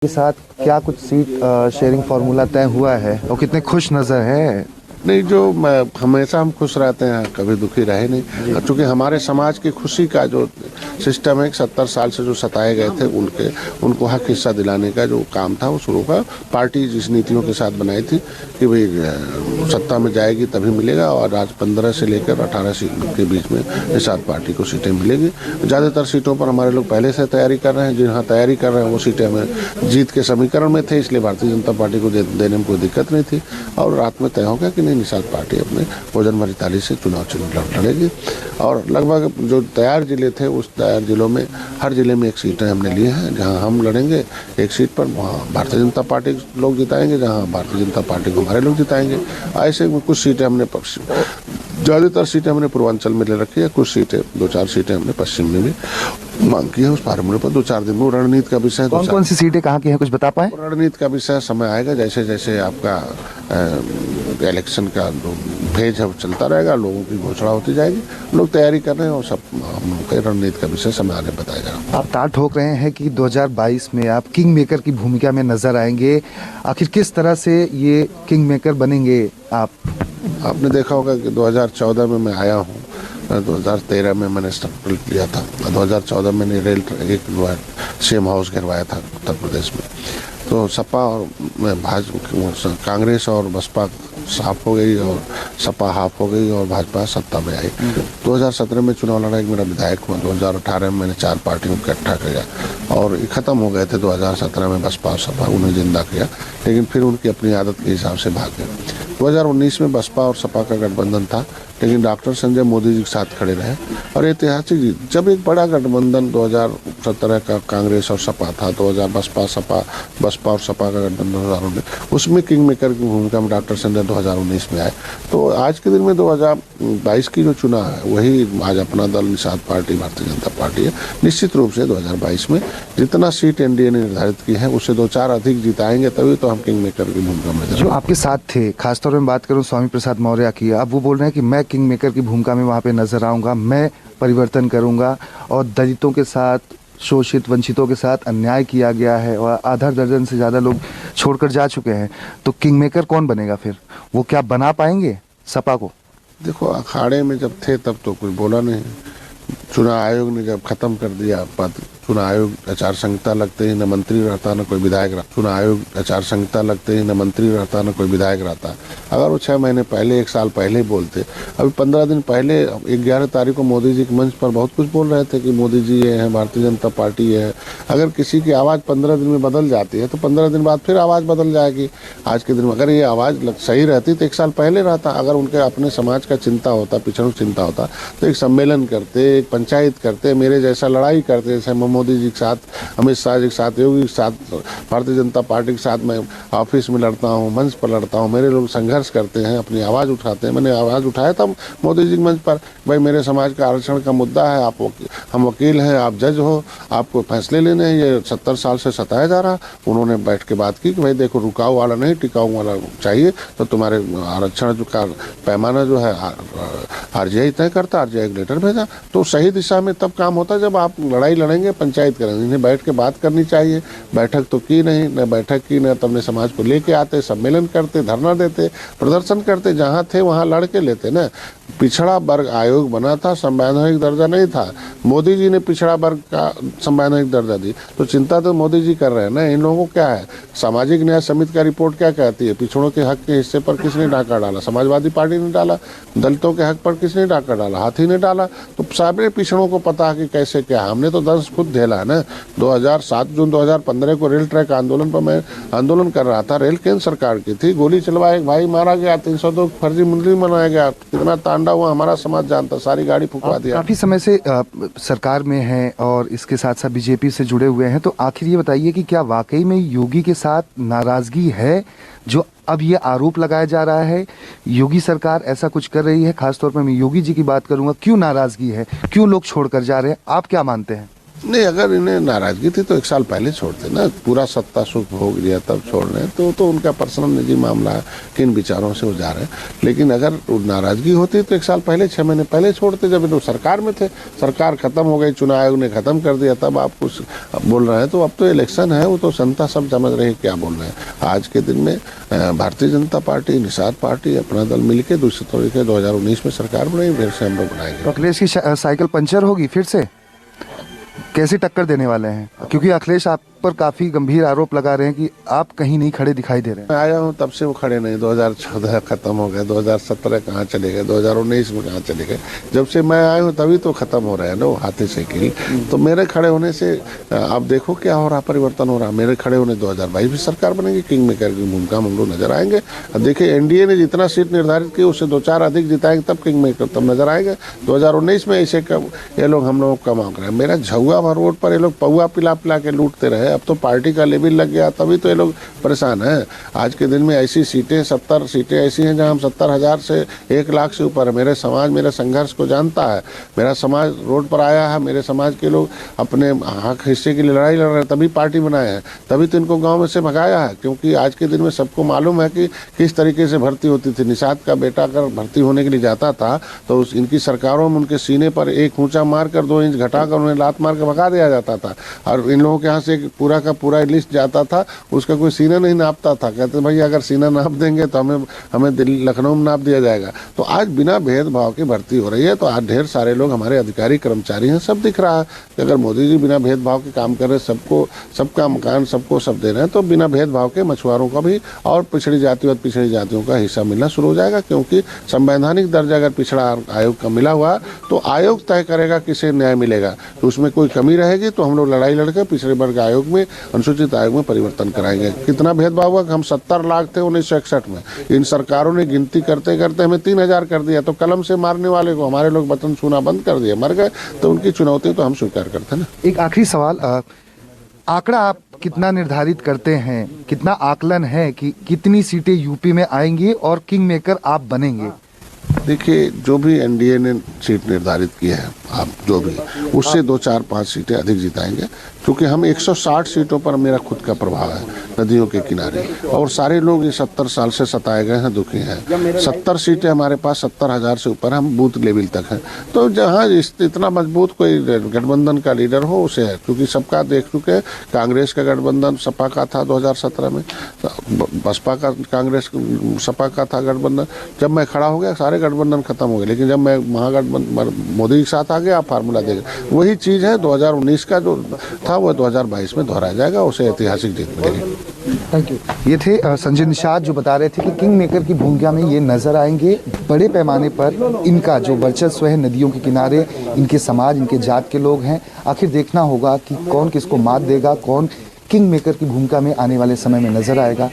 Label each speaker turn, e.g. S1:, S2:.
S1: के साथ क्या कुछ सीट शेयरिंग फार्मूला तय हुआ है और कितने खुश नजर है?
S2: नहीं, जो हमेशा हम खुश रहते हैं, कभी दुखी रहे नहीं। क्योंकि हमारे समाज की खुशी का जो सिस्टम है, 70 साल से जो सताए गए थे उनको हक हिस्सा दिलाने का जो काम था वो शुरू का पार्टी जिस नीतियों के साथ बनाई थी कि भाई सत्ता में जाएगी तभी मिलेगा, और आज 15 से लेकर 18 सीट के बीच में निषाद पार्टी को सीटें मिलेगी। ज़्यादातर सीटों पर हमारे लोग पहले से तैयारी कर रहे हैं, जहाँ तैयारी कर रहे हैं वो सीटें हमें जीत के समीकरण में थे, इसलिए भारतीय जनता पार्टी को देने में कोई दिक्कत नहीं थी। और रात में तय हो गया कि निषाद पार्टी अपने वजन भरी ताली से चुनाव लड़ेगी। और लगभग जो तैयार जिले थे उस तैयार जिलों में हर जिले में एक सीटें हमने लिए हैं, जहां हम लड़ेंगे एक सीट पर वहाँ भारतीय जनता पार्टी के लोग जिताएंगे, जहां भारतीय जनता पार्टी को हमारे लोग जिताएंगे। ऐसे कुछ सीटें हमने ज़्यादातर सीटें हमने पूर्वांचल में ले रखी है, कुछ सीटें 2-4 सीटें हमने पश्चिम में भी मांग की है। उस फार्मूले पर 2-4 दिन में रणनीति का विषय है।
S1: कौन सी सीटें कहाँ की हैं, कुछ बता पाए?
S2: रणनीति का विषय समय आएगा, जैसे जैसे आपका इलेक्शन का जो फेज है वो चलता रहेगा, लोगों की घोषणा होती जाएगी, लोग तैयारी कर रहे हैं और सब हम लोग के रणनीति का विषय समय आने बताया जाएगा।
S1: आप ताल ठोक रहे हैं कि 2022 में आप किंग मेकर की भूमिका में नजर आएंगे, आखिर किस तरह से ये किंग मेकर बनेंगे आप?
S2: आपने देखा होगा कि 2014 में मैं आया हूँ, 2013 में मैंने स्टेटमेंट लिया था, 2014 में मैंने रेल एक सीएम हाउस गिरवाया था उत्तर प्रदेश में। तो सपा और भाजपा, कांग्रेस और बसपा साफ हो गई और सपा हाफ हो गई और भाजपा सत्ता में आई। 2017 में चुनाव लड़ा, एक मेरा विधायक हुआ। 2018 में मैंने 4 पार्टियों को इकट्ठा किया और खत्म हो गए थे 2017 में बसपा और सपा, उन्हें जिंदा किया, लेकिन फिर उनकी अपनी आदत के हिसाब से भाग गए। 2019 में बसपा और सपा का गठबंधन था, लेकिन डॉक्टर संजय मोदी जी के साथ खड़े रहे और ऐतिहासिक जीत। जब एक बड़ा गठबंधन 2017 का कांग्रेस और सपा था, 2000 बसपा और सपा का गठबंधन 2019, उसमें किंग मेकर की भूमिका में डॉक्टर संजय 2019 में आए। तो आज के दिन में 2022 की जो चुनाव है वही आज अपना दल निषाद पार्टी भारतीय जनता पार्टी है। निश्चित रूप से 2022 में जितना सीट एनडीए ने निर्धारित की है उससे 2-4 अधिक जिताएंगे, तभी तो हम किंग मेकर की भूमिका में।
S1: जो आपके साथ थे, खासतौर में बात करूं स्वामी प्रसाद मौर्य की, अब वो बोल रहे हैं कि मैं किंग मेकर की भूमिका में वहाँ पे नजर आऊँगा, मैं परिवर्तन करूँगा और दलितों के साथ, शोषित वंचितों के साथ अन्याय किया गया है और आधा दर्जन से ज़्यादा लोग छोड़कर जा चुके हैं, तो किंग मेकर कौन बनेगा फिर? वो क्या बना पाएंगे सपा को?
S2: देखो, अखाड़े में जब थे तब तो कोई बोला नहीं। चुनाव आयोग ने जब खत्म कर दिया पद, चुनाव आयोग आचार संहिता लगते ही न मंत्री रहता न कोई विधायक रहता। चुनाव आयोग आचार संहिता लगते ही न मंत्री रहता न कोई विधायक रहता। अगर वो 6 महीने पहले, 1 साल पहले बोलते, अभी 15 दिन पहले 11 तारीख को मोदी जी के मंच पर बहुत कुछ बोल रहे थे कि मोदी जी ये है, भारतीय जनता पार्टी ये है। अगर किसी की आवाज़ 15 दिन में बदल जाती है तो 15 दिन बाद फिर आवाज़ बदल जाएगी। आज के दिन में अगर ये आवाज़ सही रहती तो 1 साल पहले रहता। अगर उनके अपने समाज का चिंता होता, पिछड़ों चिंता होता, तो एक सम्मेलन करते, एक पंचायत करते, मेरे जैसा लड़ाई करते, जैसे मोदी जी के साथ, अमित शाह जी के साथ, योगी के साथ, भारतीय जनता पार्टी के साथ मैं ऑफिस में लड़ता हूँ, मंच पर लड़ता हूँ, मेरे लोग संघर्ष करते हैं, अपनी आवाज़ उठाते हैं। मैंने आवाज़ उठाया था मोदी जी के मंच पर, भाई मेरे समाज का आरक्षण का मुद्दा है, आप हम वकील हैं, आप जज हो, आपको फैसले लेने हैं, ये 70 साल से सताया जा रहा। उन्होंने बैठ के बात की कि भाई देखो, रुकाऊ वाला नहीं टिकाऊ वाला चाहिए, तो तुम्हारे आरक्षण का पैमाना जो है आरजीआई तय करता, आरजीआई लेटर भेजा। तो सही दिशा में तब काम होता जब आप लड़ाई लड़ेंगे, पंचायत करेंगे। इन्हें बैठ के बात करनी चाहिए, बैठक तो की नहीं, न बैठक की, न तब समाज को लेके आते, सम्मेलन करते, धरना देते, प्रदर्शन करते, जहाँ थे वहाँ लड़ के लेते ना। पिछड़ा वर्ग आयोग बना था, संवैधानिक दर्जा नहीं था, मोदी जी ने पिछड़ा वर्ग का संवैधानिक दर्जा दी, तो चिंता तो मोदी जी कर रहे हैं ना। इन लोगों को क्या है, सामाजिक न्याय समिति का रिपोर्ट क्या कहती है, पिछड़ों के हक के हिस्से पर किसने डाका डाला? समाजवादी पार्टी ने डाला। दलितों के हक पर किसने डाका डाला? हाथी ने डाला। तो सारे पिछड़ों को पता है कि कैसे क्या। हमने तो दर्द खुद झेला है ना। 7 जून 2015 को रेल ट्रैक आंदोलन पर मैं आंदोलन कर रहा था, रेल केंद्र सरकार की थी, गोली चलवाया, एक भाई मारा गया, 302 फर्जी मंत्री बनाया गया, कितना तांडा हुआ हमारा समाज जानता, सारी गाड़ी फुकवा दिया।
S1: काफी समय से सरकार में हैं और इसके साथ साथ बीजेपी से जुड़े हुए हैं, तो आखिर ये बताइए कि क्या वाकई में योगी के साथ नाराजगी है? जो अब ये आरोप लगाया जा रहा है योगी सरकार ऐसा कुछ कर रही है, खासतौर पर मैं योगी जी की बात करूंगा, क्यों नाराजगी है, क्यों लोग छोड़कर जा रहे हैं, आप क्या मानते हैं?
S2: नहीं, अगर इन्हें नाराजगी थी तो 1 साल पहले छोड़ते ना, पूरा सत्ता सुख भोग लिया तब छोड़ रहे हैं, तो उनका पर्सनल निजी मामला है, किन विचारों से वो जा रहे हैं। लेकिन अगर नाराजगी होती तो 1 साल पहले, 6 महीने पहले छोड़ते, जब लोग सरकार में थे। सरकार खत्म हो गई, चुनाव आयोग ने खत्म कर दिया, तब आप कुछ बोल रहे हैं। तो अब तो इलेक्शन है, वो तो जनता सब समझ रही है क्या बोल रहे हैं। आज के दिन में भारतीय जनता पार्टी, निषाद पार्टी, अपना दल मिलकर दूसरे तरीके 2019 में सरकार बनाई, फिर से हम लोग बनाएंगे।
S1: तो अखिलेश की साइकिल पंचर होगी फिर से? कैसी टक्कर देने वाले हैं? क्योंकि अखिलेश आप पर काफी गंभीर आरोप लगा रहे हैं कि आप कहीं नहीं खड़े दिखाई दे रहे हैं।
S2: मैं आया हूँ तब से वो खड़े नहीं। 2014 खत्म हो गए, 2017 कहाँ चले गए, 2019 में कहाँ चले गए। जब से मैं आया हूँ तभी तो खत्म हो रहा है ना वो हाथी साइकिल। तो मेरे खड़े होने से आप देखो क्या हो रहा, परिवर्तन हो रहा। मेरे खड़े होने 2022 में सरकार बनेगी, किंग मेकर की भूमिका हम लोग नजर आएंगे। अब देखिए एनडीए ने जितना सीट निर्धारित की उससे 2-4 अधिक जिताएंगे, तब किंग मेकर तब नजर आएंगे। 2019 में ऐसे ये लोग हम लोग कम आंक रहे हैं। मेरा झुआ भर रोड पर ये लोग पौआ पिला पिला के लूटते रहे। अब तो पार्टी का लेवल लग गया, तभी तो ये लोग परेशान हैं। आज के दिन में ऐसी सीटें, 70 सीटें ऐसी हैं जहां हम 70,000 से 1 लाख से ऊपर है। मेरे समाज मेरे संघर्ष को जानता है। मेरा समाज रोड पर आया है, मेरे समाज के लोग अपने हक हिस्से की लड़ाई लड़ रहे हैं, तभी पार्टी बनाए हैं, तभी तो इनको गाँव में से भगाया है। क्योंकि आज के दिन में सबको मालूम है कि किस तरीके से भर्ती होती थी। निषाद का बेटा अगर भर्ती होने के लिए जाता था तो इनकी सरकारों में उनके सीने पर 1 ऊंचा मारकर 2 इंच घटाकर उन्हें लात मार कर भगा दिया जाता था। और इन लोगों के यहाँ से पूरा का पूरा लिस्ट जाता था, उसका कोई सीना नहीं नापता था। कहते भाई अगर सीना नाप देंगे तो हमें दिल्ली लखनऊ में नाप दिया जाएगा। तो आज बिना भेदभाव की भर्ती हो रही है। तो आज ढेर सारे लोग हमारे अधिकारी कर्मचारी हैं, सब दिख रहा है कि अगर मोदी जी बिना भेदभाव के काम कर रहे, सबको सबका मकान सबको सब दे रहे हैं, तो बिना भेदभाव के मछुआरों का भी और पिछड़ी जातियों पिछड़ी जातियों का हिस्सा मिलना शुरू हो जाएगा। क्योंकि संवैधानिक दर्जा अगर पिछड़ा आयोग का मिला हुआ तो आयोग तय करेगा किसे न्याय मिलेगा। तो उसमें कोई कमी रहेगी तो हम लोग लड़ाई लड़कर पिछड़े वर्ग आयोग में, अनुसूचित आयोग में परिवर्तन कराएंगे। कितना भेदभाव हुआ, हम 70 लाख थे 1961 में। इन सरकारों ने गिनती करते करते हमें 3000 कर दिया। तो कलम से मारने वाले को हमारे लोग वतन छूना बंद कर दिए, मर गए। तो उनकी चुनौती तो हम स्वीकार करते हैं ना।
S1: एक आखिरी सवाल, आंकड़ा आप कितना निर्धारित करते हैं, कितना आकलन है कि कितनी सीटें यूपी में आएंगी और किंग मेकर आप बनेंगे?
S2: देखिए जो भी एनडीए ने सीट निर्धारित की है, आप जो भी उससे 2-4-5 सीटें अधिक जिताएंगे। क्योंकि हम 160 सीटों पर मेरा खुद का प्रभाव है नदियों के किनारे, और सारे लोग ये 70 साल से सताए गए हैं, दुखी हैं। 70 सीटें हमारे पास 70,000 से ऊपर हम बूथ लेवल तक हैं। तो जहाँ इतना मजबूत कोई गठबंधन का लीडर हो उसे है। क्योंकि सबका देख चुके, कांग्रेस का गठबंधन सपा का था 2017 में, बसपा का कांग्रेस सपा का था गठबंधन। जब मैं खड़ा हो गया सारे गठबंधन खत्म हो गए। लेकिन जब मैं महागठबंधन मोदी के साथ आ गया, आप फार्मूला देखें, वही चीज़ है। 2019 का जो था वो 2022 में दोहराया जाएगा, उसे ऐतिहासिक जीत मिलेगी।
S1: Thank you. ये थे संजय निषाद जो बता रहे थे कि किंग मेकर की भूमिका में ये नजर आएंगे। बड़े पैमाने पर इनका जो वर्चस्व है नदियों के किनारे, इनके समाज, इनके जात के लोग हैं। आखिर देखना होगा कि कौन किसको मात देगा, कौन किंग मेकर की भूमिका में आने वाले समय में नजर आएगा।